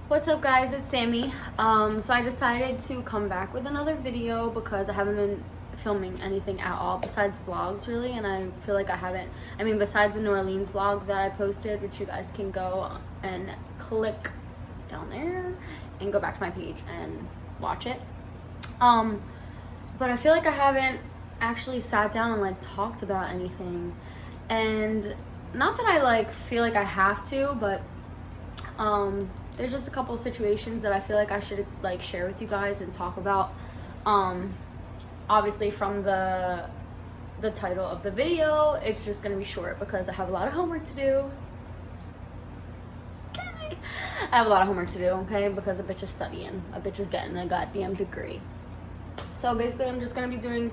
What's up guys, it's Sammy. So I decided to come back with another video because I haven't been filming anything at all besides vlogs really, and I feel like I haven't, besides the New Orleans vlog that I posted, which you guys can go and click down there and go back to my page and watch it. But I feel like I haven't actually sat down and like talked about anything, and not that I feel like I have to, but there's just a couple of situations that I feel like I should share with you guys and talk about. Obviously from the title of the video, it's just gonna be short because I have a lot of homework to do. Okay. I have a lot of homework to do, okay, because a bitch is studying, a bitch is getting a goddamn degree. So basically I'm just gonna be doing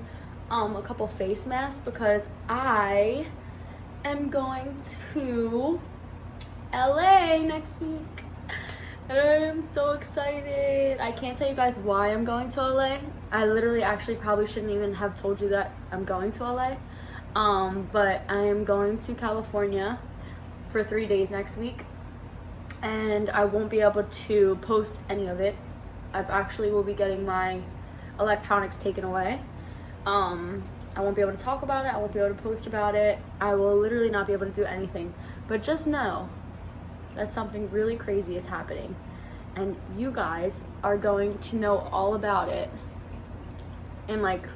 a couple face masks because I am going to LA next week. I'm so excited. I can't tell you guys why I'm going to LA. I literally actually probably shouldn't even have told you that I'm going to LA. But I am going to California for 3 days next week, and I won't be able to post any of it. I actually will be getting my electronics taken away. I won't be able to talk about it. I won't be able to post about it. I will literally not be able to do anything. But just know that something really crazy is happening, and you guys are going to know all about it in like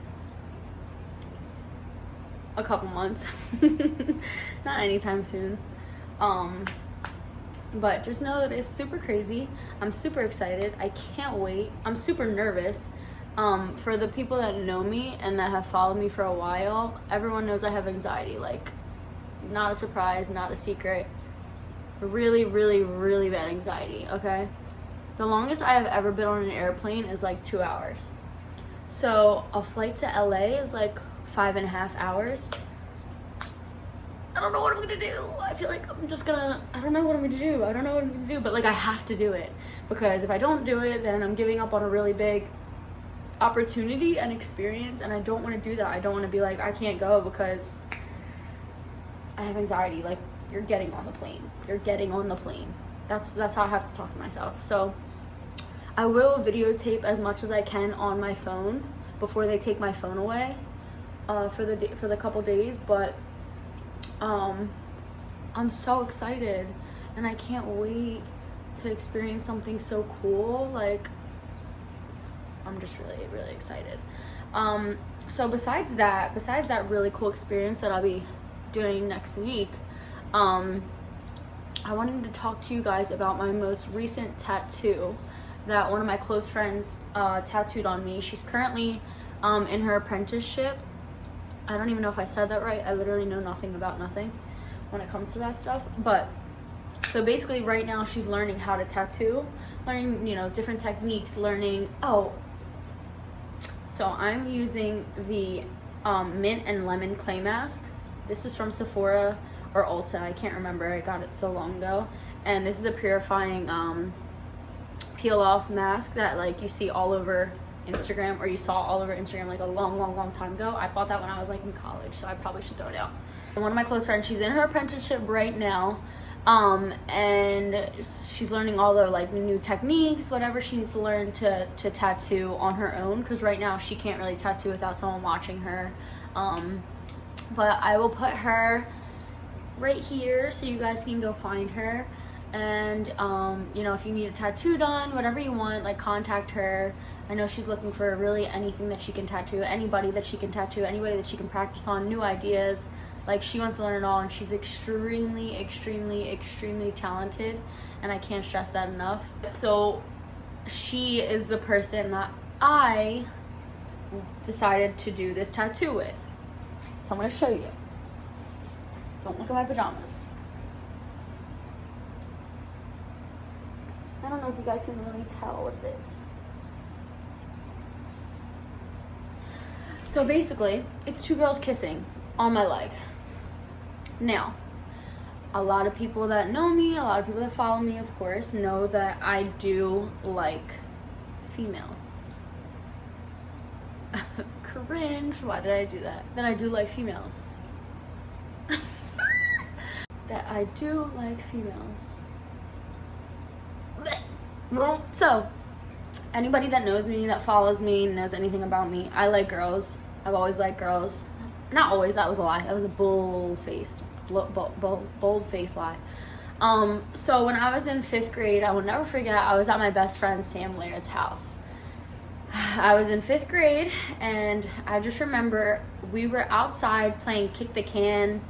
a couple months. Not anytime soon. But just know that it's super crazy. I'm super excited. I can't wait. I'm super nervous. For the people that know me and that have followed me for a while, everyone knows I have anxiety. Like, not a surprise, not a secret. Really, really, really bad anxiety, okay? The longest I have ever been on an airplane is like 2 hours. So a flight to LA is like 5.5 hours. I don't know what I'm gonna do. I feel like I'm just gonna, I don't know what I'm gonna do, but like I have to do it, because if I don't do it, then I'm giving up on a really big opportunity and experience, and I don't want to do that. I don't want to be like, I can't go because I have anxiety. Like, you're getting on the plane. You're getting on the plane. That's how I have to talk to myself. So I will videotape as much as I can on my phone before they take my phone away for the couple days. But I'm so excited, and I can't wait to experience something so cool. Like, I'm just really, really excited. So besides that really cool experience that I'll be doing next week, I wanted to talk to you guys about my most recent tattoo that one of my close friends tattooed on me. She's currently in her apprenticeship. I don't even know if I said that right. I literally know nothing about nothing when it comes to that stuff. But so basically right now she's learning how to tattoo, learning, different techniques, learning. So I'm using the mint and lemon clay mask. This is from Sephora or Ulta, I can't remember, I got it so long ago. And this is a purifying peel off mask that you see all over Instagram, or you saw all over Instagram like a long time ago. I bought that when I was in college, so I probably should throw it out. And one of my close friends, she's in her apprenticeship right now, and she's learning all the new techniques, whatever she needs to learn to tattoo on her own, because right now she can't really tattoo without someone watching her. But I will put her right here so you guys can go find her, and if you need a tattoo done, whatever you want, contact her. I know she's looking for really anything that she can tattoo, anybody that she can tattoo, anybody that she can practice on, new ideas. She wants to learn it all, and she's extremely talented, and I can't stress that enough. So she is the person that I decided to do this tattoo with. So I'm going to show you. Don't look at my pajamas. I don't know if you guys can really tell what it is. So basically, it's two girls kissing on my leg. Now, a lot of people that know me, a lot of people that follow me, of course, know that I do like females. Cringe, why did I do that? That I do like females. That I do like females. Well, so anybody that knows me, that follows me, knows anything about me, I like girls. I've always liked girls. Not always, that was a lie. That was a bold-faced lie. So when I was in 5th grade, I will never forget, I was at my best friend Sam Laird's house. I was in 5th grade, and I just remember we were outside playing kick the can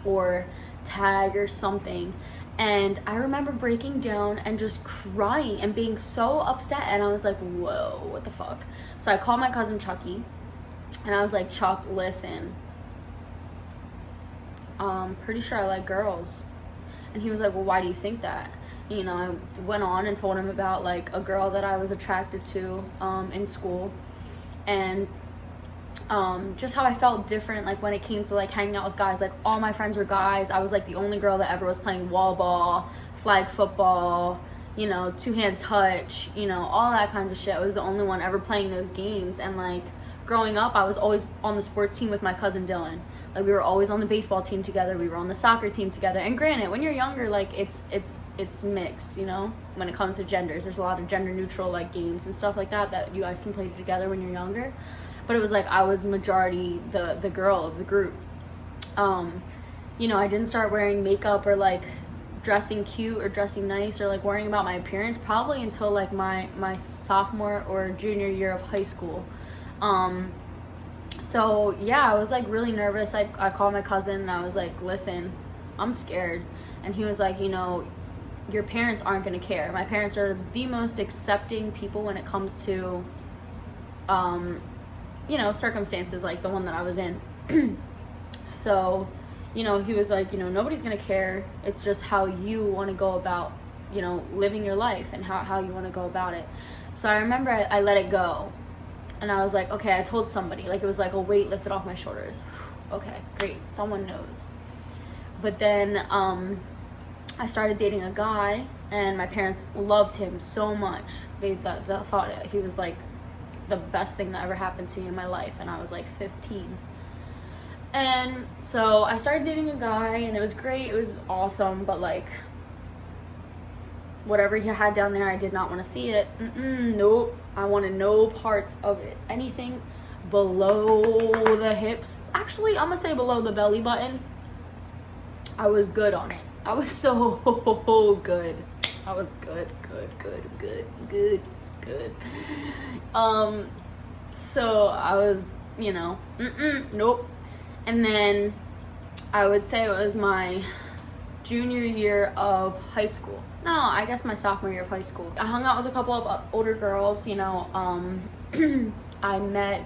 or tag or something, and I remember breaking down and just crying and being so upset, and I was like, whoa, what the fuck? So I called my cousin Chucky, and I was like, Chuck, listen, pretty sure I like girls. And he was like, well, why do you think that? You know, I went on and told him about like a girl that I was attracted to in school, and just how I felt different, like when it came to like hanging out with guys. Like all my friends were guys. I was like the only girl that ever was playing wall ball, flag football, you know, two-hand touch, you know, all that kinds of shit. I was the only one ever playing those games. And like growing up, I was always on the sports team with my cousin Dylan. Like we were always on the baseball team together, we were on the soccer team together. And granted, when you're younger, like it's mixed, you know, when it comes to genders. There's a lot of gender neutral like games and stuff like that you guys can play together when you're younger. But it was like I was majority the girl of the group. You know, I didn't start wearing makeup or like dressing cute or dressing nice or like worrying about my appearance probably until like my sophomore or junior year of high school. So yeah, I was like really nervous. I called my cousin and I was like, listen, I'm scared. And he was like, you know, your parents aren't gonna care. My parents are the most accepting people when it comes to you know, circumstances like the one that I was in. So, you know, he was like, you know, nobody's gonna care. It's just how you want to go about, you know, living your life and how you want to go about it. So I remember I let it go. And I was like, okay, I told somebody. Like, it was like a weight lifted off my shoulders. Okay, great. Someone knows. But then I started dating a guy, and my parents loved him so much. They thought he was, like, the best thing that ever happened to me in my life. And I was, like, 15. And so I started dating a guy, and it was great. It was awesome. But, like, whatever he had down there, I did not want to see it. Nope. I wanted no parts of it. Anything below the hips. Actually, I'm going to say below the belly button. I was good on it. I was so good. I was good. So I was, you know, nope. And then I would say it was my junior year of high school. No, I guess my sophomore year of high school. I hung out with a couple of older girls, you know. I met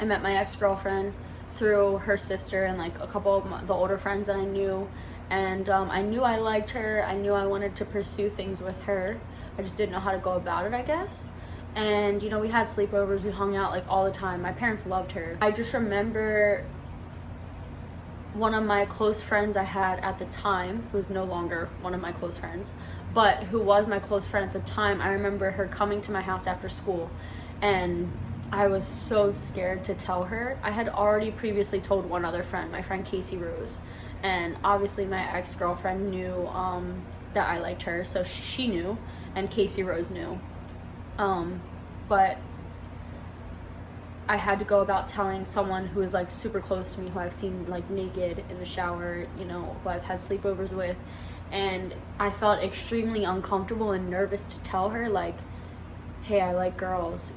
my ex-girlfriend through her sister and like a couple of the older friends that I knew. And I knew I liked her. I knew I wanted to pursue things with her. I just didn't know how to go about it, I guess. And, you know, we had sleepovers. We hung out like all the time. My parents loved her. I just remember one of my close friends I had at the time, who is no longer one of my close friends, but who was my close friend at the time. I remember her coming to my house after school, and I was so scared to tell her. I had already previously told one other friend, my friend Casey Rose, and obviously my ex-girlfriend knew that I liked her, so she knew, and Casey Rose knew. But I had to go about telling someone who is like super close to me, who I've seen like naked in the shower, you know, who I've had sleepovers with. And I felt extremely uncomfortable and nervous to tell her, like, hey, I like girls.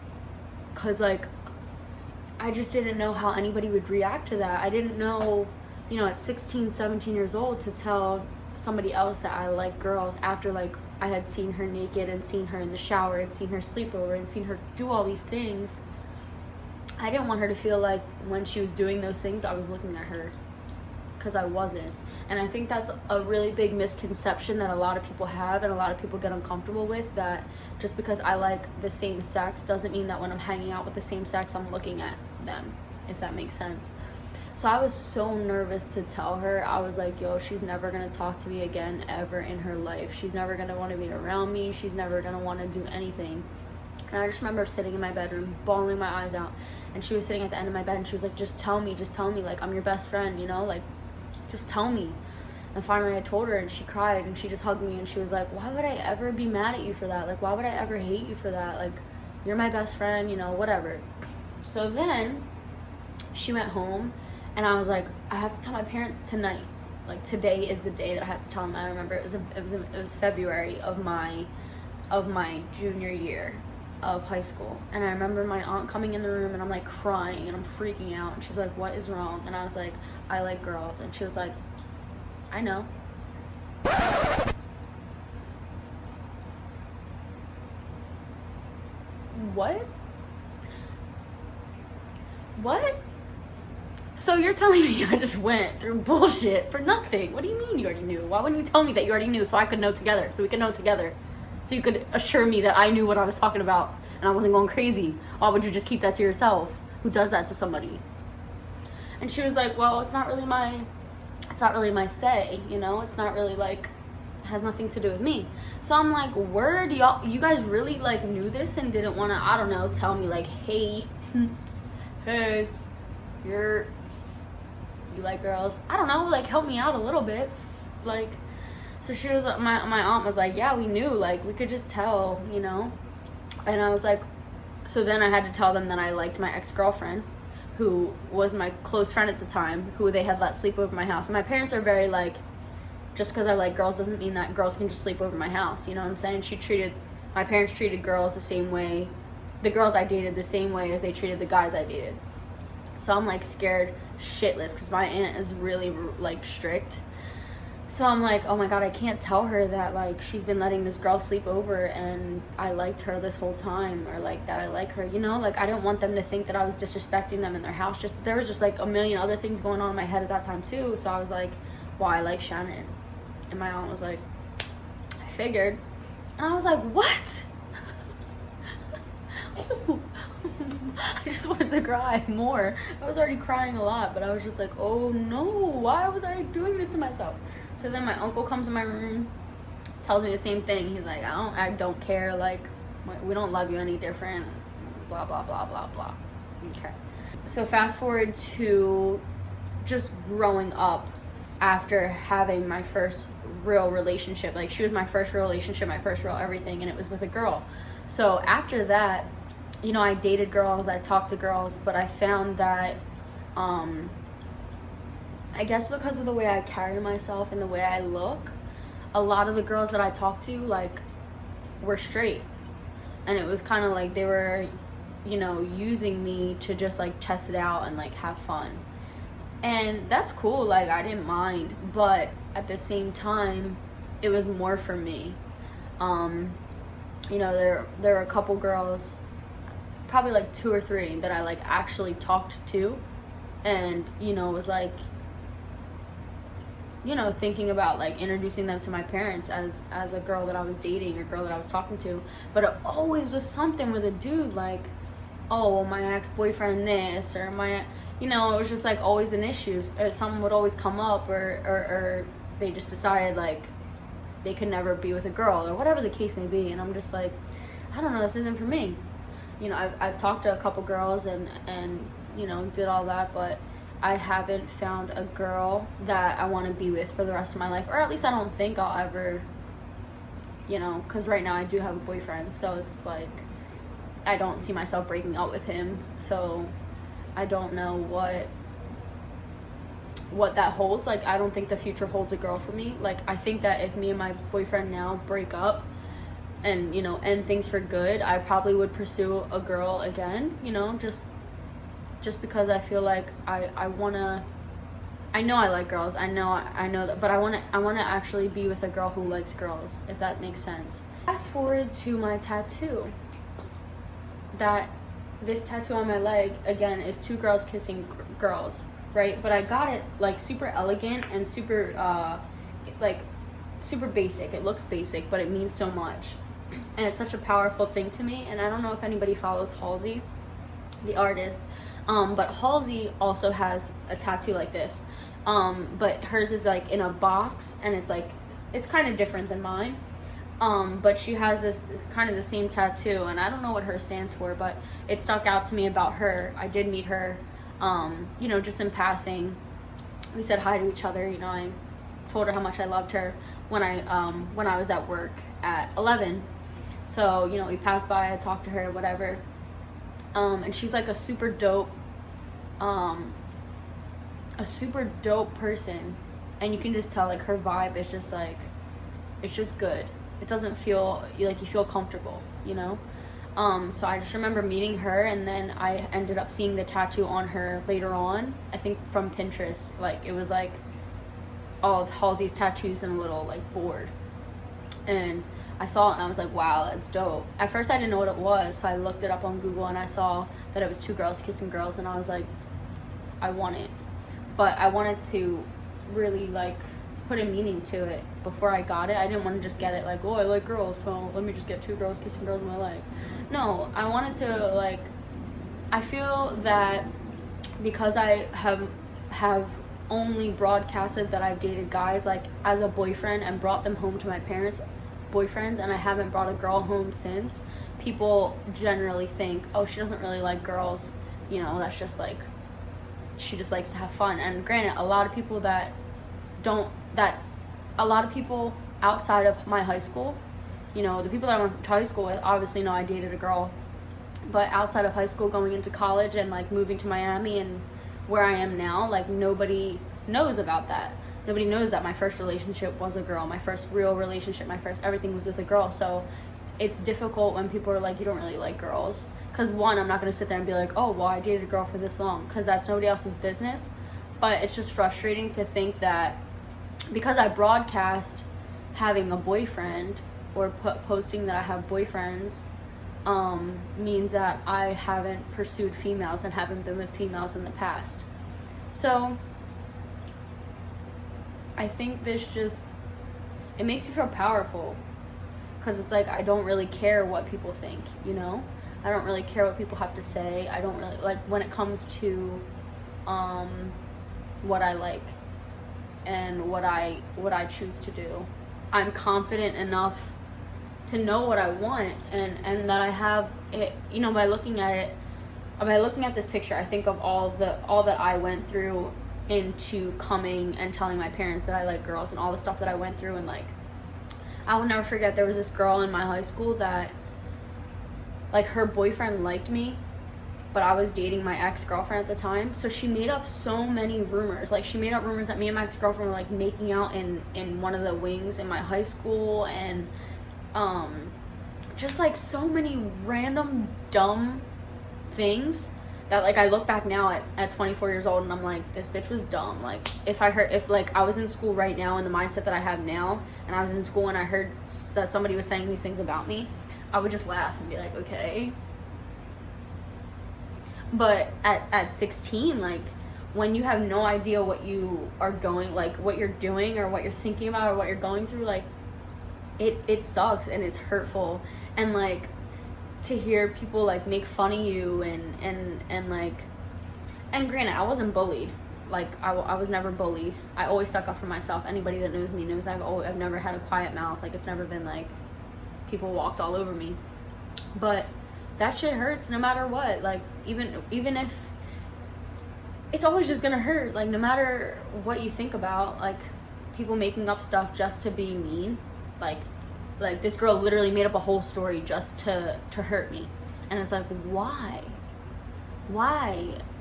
Cause like, I just didn't know how anybody would react to that. I didn't know, you know, at 16, 17 years old to tell somebody else that I like girls after like I had seen her naked and seen her in the shower and seen her sleep over and seen her do all these things. I didn't want her to feel like when she was doing those things, I was looking at her, because I wasn't. And I think that's a really big misconception that a lot of people have and a lot of people get uncomfortable with, that just because I like the same sex doesn't mean that when I'm hanging out with the same sex, I'm looking at them, if that makes sense. So I was so nervous to tell her. I was like, yo, she's never going to talk to me again ever in her life. She's never going to want to be around me. She's never going to want to do anything. And I just remember sitting in my bedroom, bawling my eyes out. And she was sitting at the end of my bed, and she was like, just tell me, like, I'm your best friend, you know, like, just tell me. And finally I told her, and she cried, and she just hugged me, and she was like, why would I ever be mad at you for that? Like, why would I ever hate you for that? Like, you're my best friend, you know, whatever. So then she went home, and I was like, I have to tell my parents tonight. Like, today is the day that I had to tell them. I remember it was February of my junior year of high school. And I remember my aunt coming in the room, and I'm like crying, and I'm freaking out, and she's like, what is wrong? And I was like, I like girls. And she was like, I know. What? So you're telling me I just went through bullshit for nothing? What do you mean you already knew? Why wouldn't you tell me that you already knew so I could know together, so we could know together, so you could assure me that I knew what I was talking about and I wasn't going crazy? Why would you just keep that to yourself? Who does that to somebody? And she was like, well, it's not really my say, you know? It's not really like, it has nothing to do with me. So I'm like, word, y'all, you guys really like knew this and didn't want to, I don't know, tell me like, hey, hey, you like girls? I don't know, like, help me out a little bit. Like, so she was, my aunt was like, yeah, we knew, like, we could just tell, you know? And I was like, so then I had to tell them that I liked my ex-girlfriend, who was my close friend at the time, who they had let sleep over my house. And my parents are very like, just because I like girls doesn't mean that girls can just sleep over my house, you know what I'm saying? My parents treated girls the same way, the girls I dated the same way as they treated the guys I dated. So I'm like scared shitless because my aunt is really like strict. So I'm like, oh my god, I can't tell her that like she's been letting this girl sleep over and I liked her this whole time, or like that I like her, you know? Like, I didn't want them to think that I was disrespecting them in their house. Just, there was just like a million other things going on in my head at that time too. So I was like, well, I like Shannon. And my aunt was like, I figured. And I was like, what? I just wanted to cry more. I was already crying a lot, but I was just like, oh no, why was I doing this to myself? So then my uncle comes in my room, tells me the same thing. He's like, I don't care, like, we don't love you any different, blah, blah, blah, blah, blah. Okay. So fast forward to just growing up after having my first real relationship. Like, she was my first real relationship, my first real everything, and it was with a girl. So after that, you know, I dated girls, I talked to girls, but I found that, I guess because of the way I carry myself and the way I look, a lot of the girls that I talked to, like, were straight. And it was kind of like they were, you know, using me to just, like, test it out and, like, have fun. And that's cool, like, I didn't mind, but at the same time, it was more for me. You know, there were a couple girls, probably like 2 or 3, that I like actually talked to, and, you know, was like, you know, thinking about like introducing them to my parents as a girl that I was dating, or girl that I was talking to. But it always was something with a dude, like, oh, my ex-boyfriend this, or my, you know, it was just like always an issue, or something would always come up, or they just decided like they could never be with a girl, or whatever the case may be. And I'm just like, I don't know, this isn't for me. You know, I've talked to a couple girls and you know, did all that, but I haven't found a girl that I want to be with for the rest of my life, or at least I don't think I'll ever, you know, because right now I do have a boyfriend, so it's like I don't see myself breaking up with him. So I don't know what that holds. Like, I don't think the future holds a girl for me. Like, I think that if me and my boyfriend now break up and, you know, end things for good, I probably would pursue a girl again, you know, just because I feel like I wanna, I know I like girls, I know that, but I wanna actually be with a girl who likes girls, if that makes sense. Fast forward to my tattoo. This tattoo on my leg, again, is 2 girls kissing girls, right? But I got it like super elegant and super like super basic. It looks basic, but it means so much, and it's such a powerful thing to me. And I don't know if anybody follows Halsey, the artist, but Halsey also has a tattoo like this, but hers is like in a box, and it's like, it's kind of different than mine, but she has this kind of the same tattoo, and I don't know what her stands for, but it stuck out to me about her. I did meet her, you know, just in passing. We said hi to each other, you know, I told her how much I loved her when I was at work at 11. So, you know, we passed by, I talked to her, whatever. And she's like a super dope person, and you can just tell like her vibe is just like, it's just good. It doesn't feel like you feel comfortable, you know. So I just remember meeting her, and then I ended up seeing the tattoo on her later on, I think from Pinterest. Like, it was like all of Halsey's tattoos and a little like board, and I saw it and I was like, wow, that's dope. At first I didn't know what it was, so I looked it up on Google and I saw that it was 2 girls kissing girls, and I was like, I want it. But I wanted to really like put a meaning to it before I got it. I didn't want to just get it like, oh, I like girls, so let me just get 2 girls kissing girls in my life. No, I wanted to like, I feel that because I have only broadcasted that I've dated guys like as a boyfriend and brought them home to my parents' boyfriends, and I haven't brought a girl home since, people generally think, oh, she doesn't really like girls, you know, that's just like, she just likes to have fun. And granted, a lot of people outside of my high school, you know, the people that I went to high school with obviously know I dated a girl, but outside of high school, going into college and like moving to Miami and where I am now, like nobody knows about that. Nobody knows that my first relationship was a girl. My first real relationship, my first everything was with a girl. So it's difficult when people are like, you don't really like girls. Because one, I'm not going to sit there and be like, oh, well, I dated a girl for this long, because that's nobody else's business. But it's just frustrating to think that because I broadcast having a boyfriend or posting that I have boyfriends means that I haven't pursued females and haven't been with females in the past. So I think this just, it makes you feel powerful, because it's like, I don't really care what people think, you know? I don't really care what people have to say. I don't really, like, when it comes to what I like and what I choose to do, I'm confident enough to know what I want, and that I have it, you know, by looking at this picture, I think of all that I went through into coming and telling my parents that I like girls, and all the stuff that I went through. And like, I will never forget, there was this girl in my high school that, like, her boyfriend liked me, but I was dating my ex-girlfriend at the time, so she made up so many rumors. Like, she made up rumors that me and my ex-girlfriend were like making out in one of the wings in my high school, and just like so many random dumb things that, like, I look back now at 24 years old and I'm like, this bitch was dumb. Like, if like I was in school right now in the mindset that I have now, and I was in school and I heard that somebody was saying these things about me, I would just laugh and be like, okay. But at 16, like, when you have no idea what you are going, like, what you're doing or what you're thinking about or what you're going through, like, it sucks and it's hurtful. And like, to hear people like make fun of you and like, and granted, I wasn't bullied. Like, I was never bullied. I always stuck up for myself. Anybody that knows me knows I've never had a quiet mouth. Like, it's never been like people walked all over me. But that shit hurts no matter what. Like, even if it's always just gonna hurt, like, no matter what you think about, like, people making up stuff just to be mean. Like this girl literally made up a whole story just to hurt me. And it's like, why?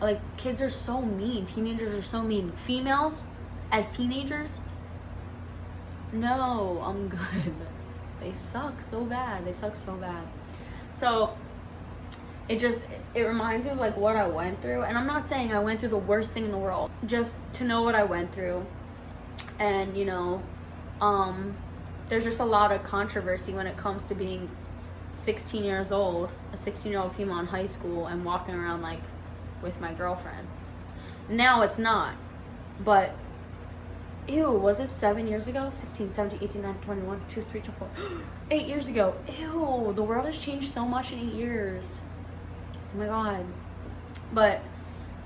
Like, kids are so mean. Teenagers are so mean. Females as teenagers, no, I'm good. They suck so bad. So it reminds me of like what I went through. And I'm not saying I went through the worst thing in the world. Just to know what I went through. And, you know, there's just a lot of controversy when it comes to being 16 years old, a 16-year-old female in high school, and walking around like with my girlfriend. Now it's not. But ew, was it 7 years ago? 16, 17, 18, 19, 21, 2, 3, 4, 8 years ago. Ew, the world has changed so much in 8 years. Oh my god. But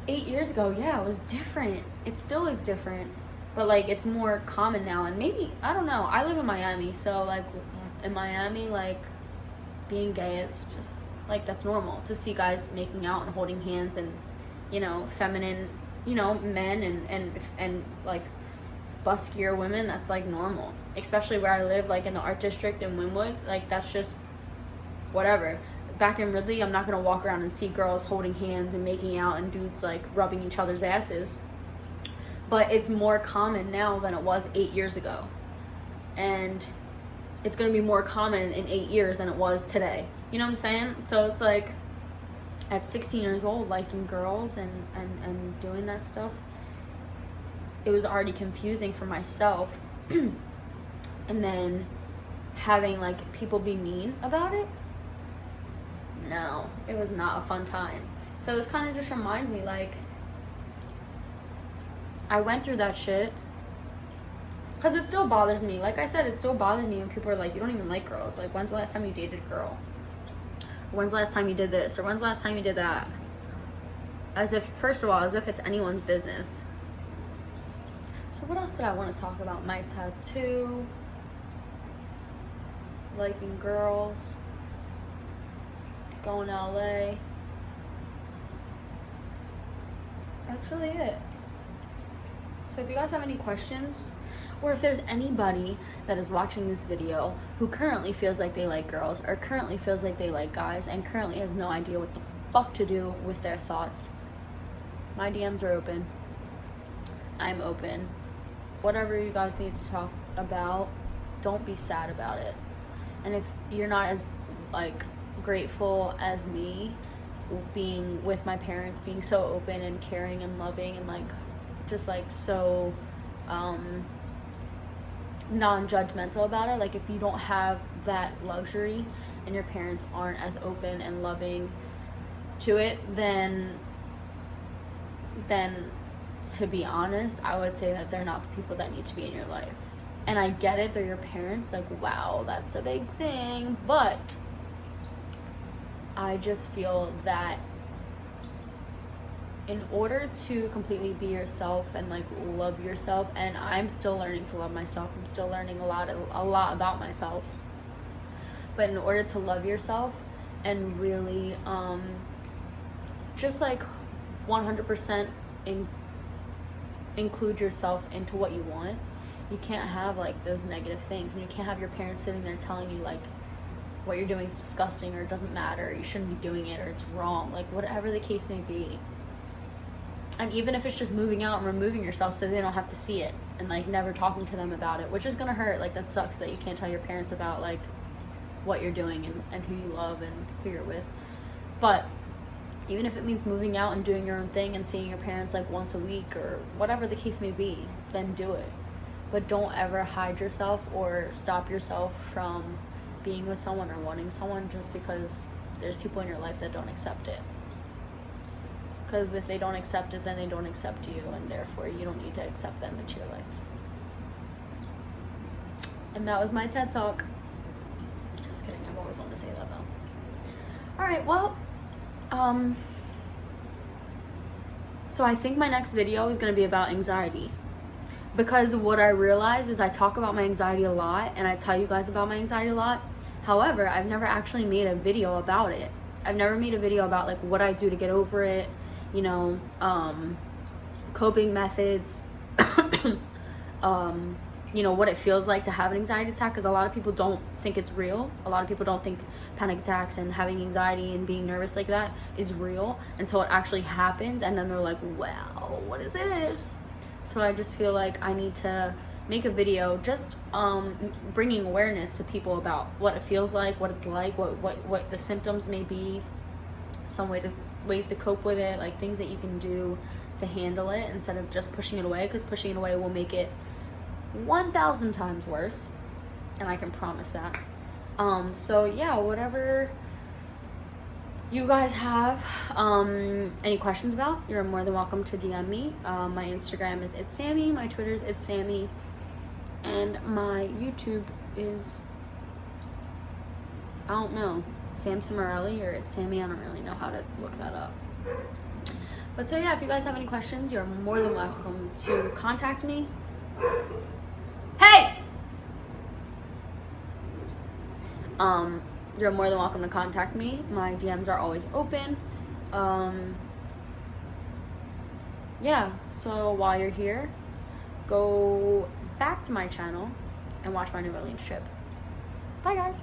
8 years ago, yeah, it was different. It still is different. But like, it's more common now. And maybe, I don't know, I live in Miami, so like in Miami, like, being gay is just like, that's normal to see guys making out and holding hands, and, you know, feminine, you know, men and like buskier women, that's like normal. Especially where I live, like in the art district in Wynwood, like that's just whatever. Back in Ridley, I'm not gonna walk around and see girls holding hands and making out and dudes like rubbing each other's asses. But it's more common now than it was 8 years ago. And it's gonna be more common in 8 years than it was today. You know what I'm saying? So it's like, at 16 years old, liking girls and doing that stuff, it was already confusing for myself. And then having like people be mean about it, no, it was not a fun time. So this kind of just reminds me, like, I went through that shit because it still bothers me. Like I said, it still bothers me when people are like, you don't even like girls. Like, when's the last time you dated a girl? When's the last time you did this? Or when's the last time you did that? As if, first of all, as if it's anyone's business. So what else did I want to talk about? My tattoo, liking girls, going to LA. That's really it. So if you guys have any questions, or if there's anybody that is watching this video who currently feels like they like girls, or currently feels like they like guys, and currently has no idea what the fuck to do with their thoughts, my DMs are open. I'm open. Whatever you guys need to talk about, don't be sad about it. And if you're not as like grateful as me, being with my parents, being so open and caring and loving and like just like so non-judgmental about it, like if you don't have that luxury and your parents aren't as open and loving to it, then to be honest, I would say that they're not the people that need to be in your life. And I get it, they're your parents, like wow, that's a big thing, but I just feel that in order to completely be yourself and like love yourself, and I'm still learning to love myself, I'm still learning a lot about myself, but in order to love yourself and really just like 100% include yourself into what you want, you can't have like those negative things, and you can't have your parents sitting there telling you like what you're doing is disgusting, or it doesn't matter, or you shouldn't be doing it, or it's wrong, like whatever the case may be. And even if it's just moving out and removing yourself so they don't have to see it, and like never talking to them about it, which is gonna hurt. Like that sucks that you can't tell your parents about like what you're doing and who you love and who you're with. But even if it means moving out and doing your own thing and seeing your parents like once a week or whatever the case may be, then do it. But don't ever hide yourself or stop yourself from being with someone or wanting someone just because there's people in your life that don't accept it. Because if they don't accept it, then they don't accept you, and therefore you don't need to accept them into your life. And that was my TED Talk. Just kidding, I've always wanted to say that though. Alright, well, so I think my next video is going to be about anxiety. Because what I realized is I talk about my anxiety a lot, and I tell you guys about my anxiety a lot. However, I've never actually made a video about it. I've never made a video about like what I do to get over it, you know, coping methods, you know, what it feels like to have an anxiety attack, because a lot of people don't think it's real. A lot of people don't think panic attacks and having anxiety and being nervous like that is real until it actually happens, and then they're like, wow, what is this? So I just feel like I need to make a video just bringing awareness to people about what it feels like, what it's like, what the symptoms may be, some ways to cope with it, like things that you can do to handle it instead of just pushing it away, because pushing it away will make it 1,000 times worse, and I can promise that. So yeah, whatever you guys have any questions about, you're more than welcome to DM me. My Instagram is @Sammie, my Twitter is @Sammie, and my YouTube is, I don't know, Sam Cimarelli or @Sammie. I don't really know how to look that up. But so yeah, if you guys have any questions, you're more than welcome to contact me. Hey! You're more than welcome to contact me. My DMs are always open. Yeah, so while you're here, go back to my channel and watch my New Orleans trip. Bye guys.